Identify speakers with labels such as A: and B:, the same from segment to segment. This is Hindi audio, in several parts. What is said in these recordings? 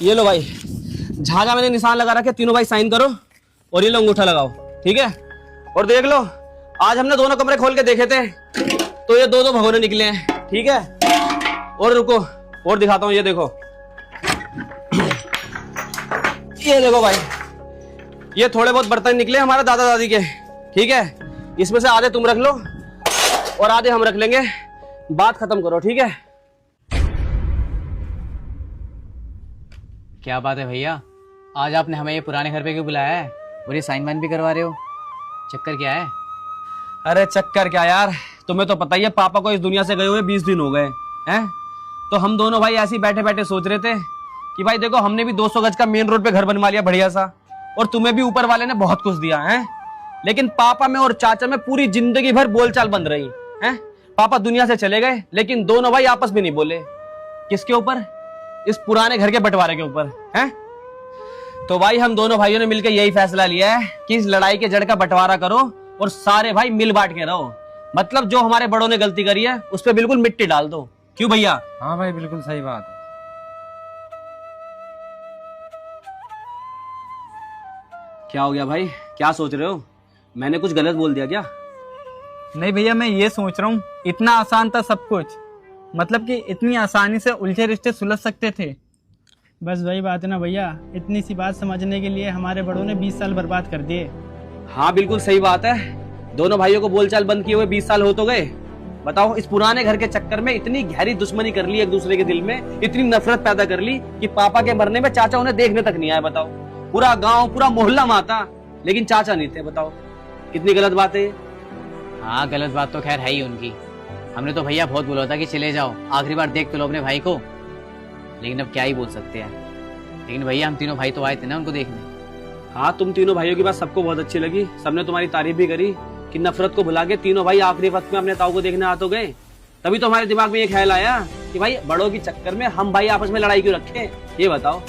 A: ये लो भाई, जहां जहां मैंने निशान लगा रखे तीनों भाई साइन करो और ये लो अंगूठा लगाओ, ठीक है। और देख लो, आज हमने दोनों कमरे खोल के देखे थे तो ये दो दो भगोने निकले हैं, ठीक है। और रुको और दिखाता हूँ, ये देखो, ये देखो भाई, ये थोड़े बहुत बर्तन निकले हमारे दादा दादी के, ठीक है। इसमें से आधे तुम रख लो और आधे हम रख लेंगे, बात खत्म करो, ठीक है।
B: क्या बात है भैया, आज आपने हमें ये पुराने घर पे क्यों बुलाया है और ये साइन वाइन भी करवा रहे हो? चक्कर क्या है?
A: अरे चक्कर क्या यार, तुम्हें तो पता ही है पापा को इस दुनिया से गए हुए 20 दिन हो गए हैं। तो हम दोनों भाई ऐसे ही बैठे बैठे सोच रहे थे कि भाई देखो, हमने भी 200 गज का मेन रोड पे घर बनवा लिया बढ़िया सा, और तुम्हें भी ऊपर वाले ने बहुत कुछ दिया है। लेकिन पापा में और चाचा में पूरी जिंदगी भर बोलचाल बंद रही है। पापा दुनिया से चले गए लेकिन दोनों भाई आपस में नहीं बोले। किसके ऊपर? इस पुराने घर के बंटवारे के ऊपर है। तो भाई हम दोनों भाइयों ने मिलकर यही फैसला लिया है कि इस लड़ाई के जड़ का बंटवारा करो और सारे भाई मिल बांट के रहो। मतलब जो हमारे बड़ों ने गलती करी है उस पर बिल्कुल मिट्टी डाल दो। क्यों भैया?
C: हाँ भाई, बिल्कुल सही बात है।
A: क्या हो गया भाई, क्या सोच रहे हो? मैंने कुछ गलत बोल दिया क्या?
D: नहीं भैया, मैं ये सोच रहा हूँ, इतना आसान था सब कुछ, मतलब कि इतनी आसानी से उलझे रिश्ते सुलझ सकते थे।
E: बस वही बात है ना भैया, इतनी सी बात समझने के लिए हमारे बड़ों ने 20 साल बर्बाद कर दिए।
A: हाँ बिल्कुल सही बात है, दोनों भाइयों को बोलचाल बंद किए हुए 20 साल हो तो गए। बताओ, इस पुराने घर के चक्कर में इतनी गहरी दुश्मनी कर ली एक दूसरे के दिल में, इतनी नफरत पैदा कर ली कि पापा के मरने में चाचा उन्हें देखने तक नहीं आए। बताओ, पूरा गांव पूरा मोहल्ला माता, लेकिन चाचा नहीं थे। बताओ कितनी गलत बात है।
B: हाँ, गलत बात तो खैर है ही उनकी। हमने तो भैया बहुत बोला था कि चले जाओ, आखिरी बार देख तो लो अपने भाई को, लेकिन अब क्या ही बोल सकते हैं। लेकिन भैया हम तीनों भाई तो आए थे ना उनको देखने।
A: हाँ, तुम तीनों भाइयों की बात सबको बहुत अच्छी लगी, सबने तुम्हारी तारीफ भी करी कि नफरत को भुला के तीनों भाई आखिरी वक्त में अपने ताऊ को देखने आ तो गए। तभी तो हमारे दिमाग में ये ख्याल आया कि भाई बड़ों के चक्कर में हम भाई आपस में लड़ाई क्यों रखें। ये बताओ।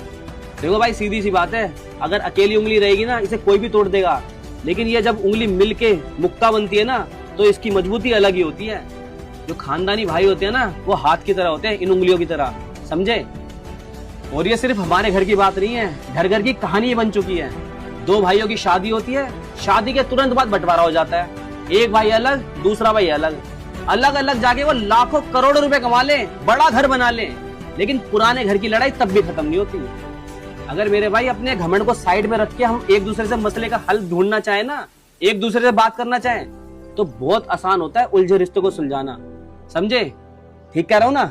A: देखो भाई, सीधी सी बात है, अगर अकेली उंगली रहेगी ना, इसे कोई भी तोड़ देगा, लेकिन ये जब उंगली मिल के मुक्का बनती है ना, तो इसकी मजबूती अलग ही होती है। जो खानदानी भाई होते हैं ना, वो हाथ की तरह होते हैं, इन उंगलियों की तरह, समझे। और ये सिर्फ हमारे घर की बात नहीं है, घर घर की कहानी बन चुकी है। दो भाइयों की शादी होती है, शादी के तुरंत बाद बंटवारा हो जाता है। एक भाई अलग, दूसरा भाई अलग, अलग अलग जाके वो लाखों करोड़ों रुपए कमा ले, बड़ा घर बना ले, लेकिन पुराने घर की लड़ाई तब भी खत्म नहीं होती। अगर मेरे भाई अपने घमंड को साइड में रख के हम एक दूसरे से मसले का हल ढूंढना चाहे ना, एक दूसरे से बात करना चाहे, तो बहुत आसान होता है उलझे रिश्तों को सुलझाना। समझे? ठीक कह रहा हूं ना?